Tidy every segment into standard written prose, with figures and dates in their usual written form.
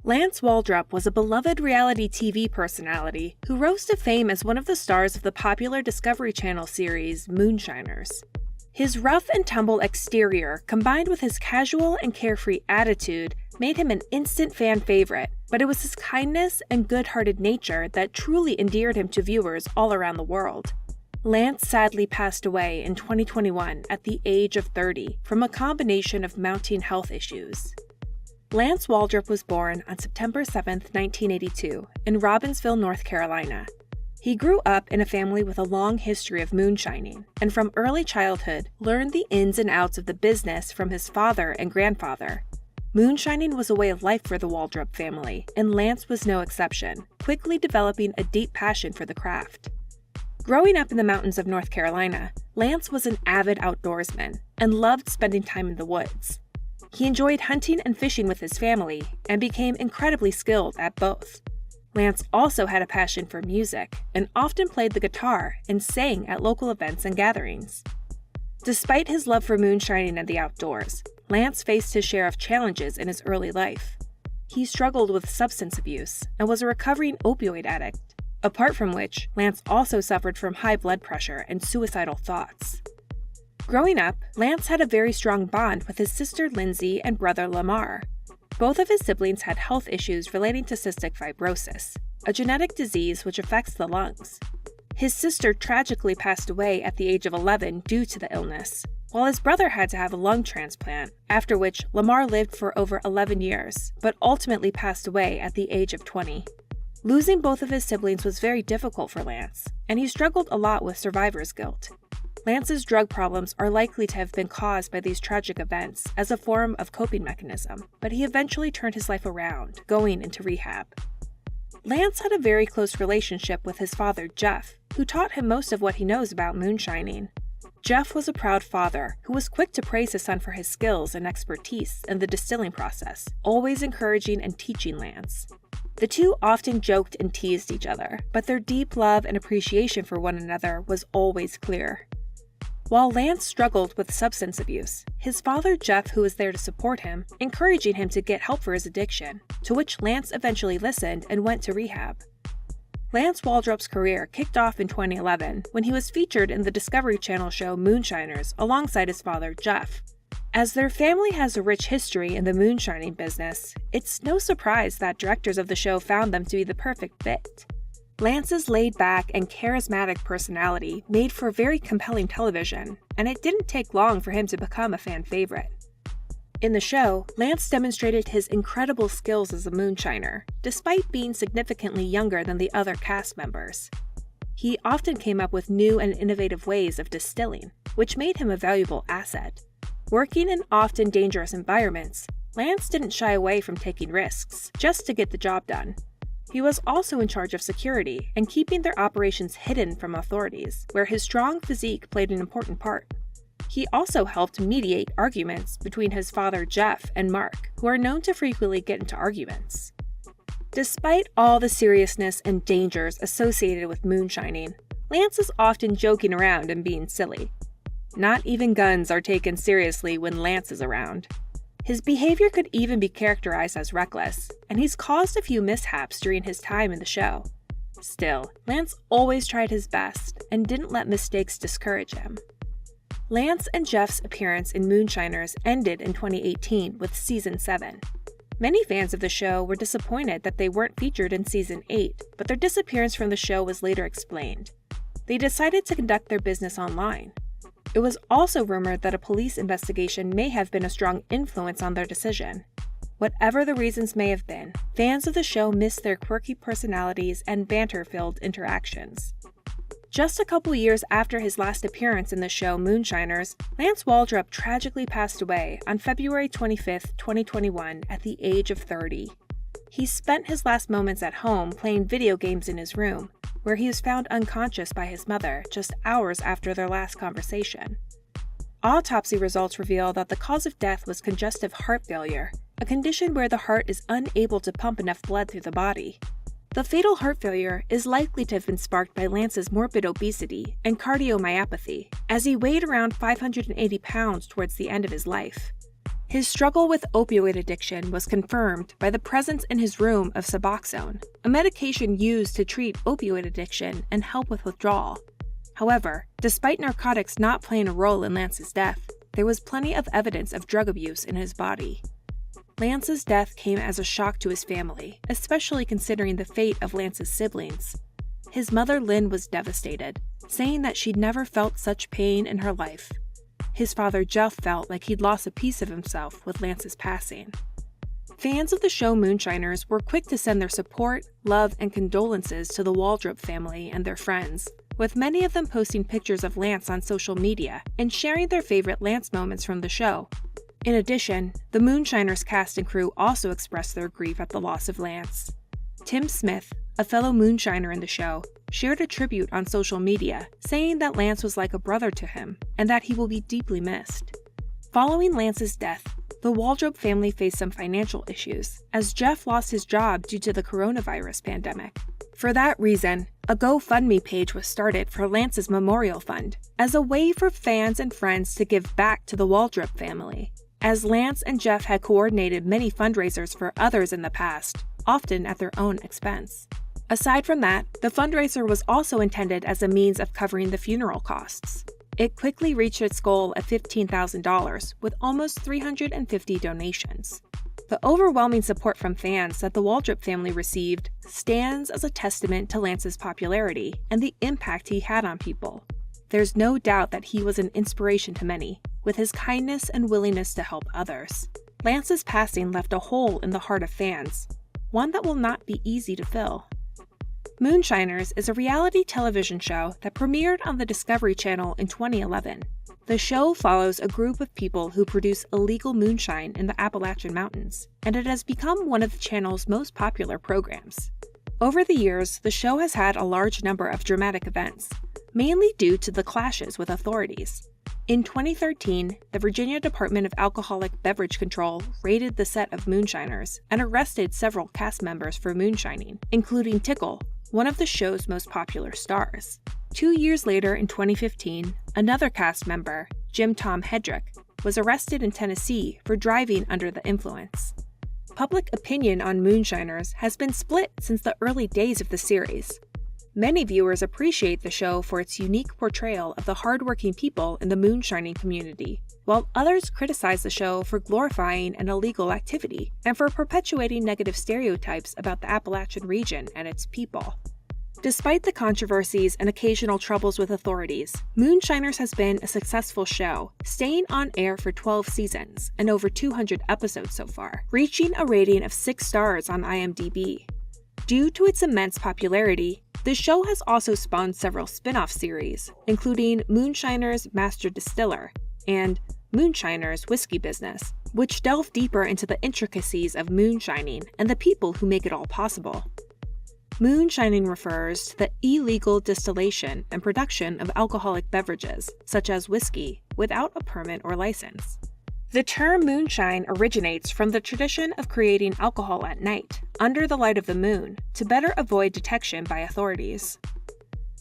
Lance Waldroup was a beloved reality TV personality who rose to fame as one of the stars of the popular Discovery Channel series Moonshiners. His rough and tumble exterior, combined with his casual and carefree attitude, made him an instant fan favorite, but it was his kindness and good-hearted nature that truly endeared him to viewers all around the world. Lance sadly passed away in 2021 at the age of 30 from a combination of mounting health issues. Lance Waldroup was born on September 7, 1982, in Robbinsville, North Carolina. He grew up in a family with a long history of moonshining, and from early childhood learned the ins and outs of the business from his father and grandfather. Moonshining was a way of life for the Waldroup family, and Lance was no exception, quickly developing a deep passion for the craft. Growing up in the mountains of North Carolina, Lance was an avid outdoorsman and loved spending time in the woods. He enjoyed hunting and fishing with his family and became incredibly skilled at both. Lance also had a passion for music and often played the guitar and sang at local events and gatherings. Despite his love for moonshining and the outdoors, Lance faced his share of challenges in his early life. He struggled with substance abuse and was a recovering opioid addict, apart from which Lance also suffered from high blood pressure and suicidal thoughts. Growing up, Lance had a very strong bond with his sister Lindsay and brother Lamar. Both of his siblings had health issues relating to cystic fibrosis, a genetic disease which affects the lungs. His sister tragically passed away at the age of 11 due to the illness, while his brother had to have a lung transplant, after which Lamar lived for over 11 years, but ultimately passed away at the age of 20. Losing both of his siblings was very difficult for Lance, and he struggled a lot with survivor's guilt. Lance's drug problems are likely to have been caused by these tragic events as a form of coping mechanism, but he eventually turned his life around, going into rehab. Lance had a very close relationship with his father, Jeff, who taught him most of what he knows about moonshining. Jeff was a proud father who was quick to praise his son for his skills and expertise in the distilling process, always encouraging and teaching Lance. The two often joked and teased each other, but their deep love and appreciation for one another was always clear. While Lance struggled with substance abuse, his father Jeff, who was there to support him, encouraging him to get help for his addiction, to which Lance eventually listened and went to rehab. Lance Waldroup's career kicked off in 2011 when he was featured in the Discovery Channel show Moonshiners alongside his father Jeff. As their family has a rich history in the moonshining business, it's no surprise that directors of the show found them to be the perfect fit. Lance's laid-back and charismatic personality made for very compelling television, and it didn't take long for him to become a fan favorite. In the show, Lance demonstrated his incredible skills as a moonshiner, despite being significantly younger than the other cast members. He often came up with new and innovative ways of distilling, which made him a valuable asset. Working in often dangerous environments, Lance didn't shy away from taking risks just to get the job done. He was also in charge of security and keeping their operations hidden from authorities, where his strong physique played an important part. He also helped mediate arguments between his father Jeff and Mark, who are known to frequently get into arguments. Despite all the seriousness and dangers associated with moonshining, Lance is often joking around and being silly. Not even guns are taken seriously when Lance is around. His behavior could even be characterized as reckless, and he's caused a few mishaps during his time in the show. Still, Lance always tried his best and didn't let mistakes discourage him. Lance and Jeff's appearance in Moonshiners ended in 2018 with Season 7. Many fans of the show were disappointed that they weren't featured in Season 8, but their disappearance from the show was later explained. They decided to conduct their business online. It was also rumored that a police investigation may have been a strong influence on their decision. Whatever the reasons may have been, fans of the show missed their quirky personalities and banter-filled interactions. Just a couple years after his last appearance in the show Moonshiners, Lance Waldroup tragically passed away on February 25, 2021 at the age of 30. He spent his last moments at home playing video games in his room, where he was found unconscious by his mother just hours after their last conversation. Autopsy results reveal that the cause of death was congestive heart failure, a condition where the heart is unable to pump enough blood through the body. The fatal heart failure is likely to have been sparked by Lance's morbid obesity and cardiomyopathy, as he weighed around 580 pounds towards the end of his life. His struggle with opioid addiction was confirmed by the presence in his room of Suboxone, a medication used to treat opioid addiction and help with withdrawal. However, despite narcotics not playing a role in Lance's death, there was plenty of evidence of drug abuse in his body. Lance's death came as a shock to his family, especially considering the fate of Lance's siblings. His mother Lynn was devastated, saying that she'd never felt such pain in her life. His father Jeff felt like he'd lost a piece of himself with Lance's passing. Fans of the show Moonshiners were quick to send their support, love, and condolences to the Waldroup family and their friends, with many of them posting pictures of Lance on social media and sharing their favorite Lance moments from the show. In addition, the Moonshiners cast and crew also expressed their grief at the loss of Lance. Tim Smith, a fellow Moonshiner in the show, shared a tribute on social media, saying that Lance was like a brother to him and that he will be deeply missed. Following Lance's death, the Waldroup family faced some financial issues, as Jeff lost his job due to the coronavirus pandemic. For that reason, a GoFundMe page was started for Lance's memorial fund, as a way for fans and friends to give back to the Waldroup family, as Lance and Jeff had coordinated many fundraisers for others in the past, often at their own expense. Aside from that, the fundraiser was also intended as a means of covering the funeral costs. It quickly reached its goal of $15,000 with almost 350 donations. The overwhelming support from fans that the Waldroup family received stands as a testament to Lance's popularity and the impact he had on people. There's no doubt that he was an inspiration to many, with his kindness and willingness to help others. Lance's passing left a hole in the heart of fans, one that will not be easy to fill. Moonshiners is a reality television show that premiered on the Discovery Channel in 2011. The show follows a group of people who produce illegal moonshine in the Appalachian Mountains, and it has become one of the channel's most popular programs. Over the years, the show has had a large number of dramatic events, mainly due to the clashes with authorities. In 2013, the Virginia Department of Alcoholic Beverage Control raided the set of Moonshiners and arrested several cast members for moonshining, including Tickle, one of the show's most popular stars. 2 years later, in 2015, another cast member, Jim Tom Hedrick, was arrested in Tennessee for driving under the influence. Public opinion on Moonshiners has been split since the early days of the series. Many viewers appreciate the show for its unique portrayal of the hardworking people in the moonshining community, while others criticize the show for glorifying an illegal activity and for perpetuating negative stereotypes about the Appalachian region and its people. Despite the controversies and occasional troubles with authorities, Moonshiners has been a successful show, staying on air for 12 seasons and over 200 episodes so far, reaching a rating of 6 stars on IMDb. Due to its immense popularity, the show has also spawned several spin-off series, including Moonshiners Master Distiller and Moonshiners Whiskey Business, which delve deeper into the intricacies of moonshining and the people who make it all possible. Moonshining refers to the illegal distillation and production of alcoholic beverages, such as whiskey, without a permit or license. The term moonshine originates from the tradition of creating alcohol at night, under the light of the moon, to better avoid detection by authorities.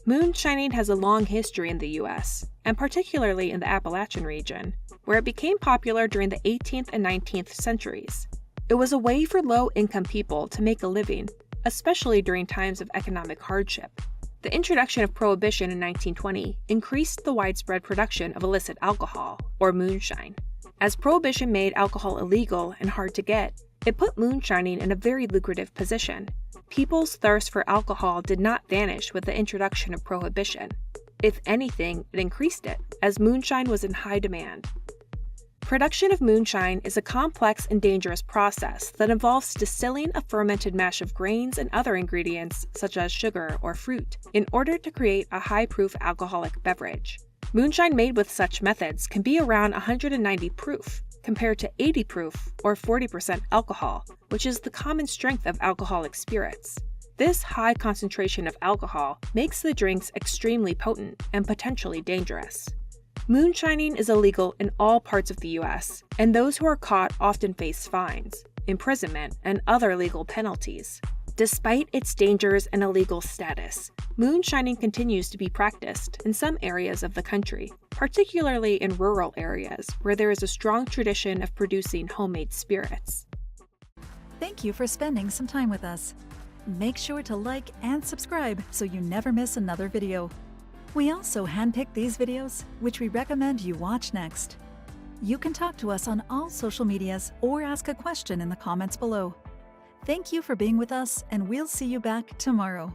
Moonshining has a long history in the U.S., and particularly in the Appalachian region, where it became popular during the 18th and 19th centuries. It was a way for low-income people to make a living, especially during times of economic hardship. The introduction of Prohibition in 1920 increased the widespread production of illicit alcohol, or moonshine. As Prohibition made alcohol illegal and hard to get, it put moonshining in a very lucrative position. People's thirst for alcohol did not vanish with the introduction of Prohibition. If anything, it increased it, as moonshine was in high demand. Production of moonshine is a complex and dangerous process that involves distilling a fermented mash of grains and other ingredients, such as sugar or fruit, in order to create a high-proof alcoholic beverage. Moonshine made with such methods can be around 190 proof, compared to 80 proof or 40% alcohol, which is the common strength of alcoholic spirits. This high concentration of alcohol makes the drinks extremely potent and potentially dangerous. Moonshining is illegal in all parts of the U.S., and those who are caught often face fines, imprisonment, and other legal penalties. Despite its dangers and illegal status, moonshining continues to be practiced in some areas of the country, particularly in rural areas where there is a strong tradition of producing homemade spirits. Thank you for spending some time with us. Make sure to like and subscribe so you never miss another video. We also handpick these videos, which we recommend you watch next. You can talk to us on all social medias or ask a question in the comments below. Thank you for being with us, and we'll see you back tomorrow.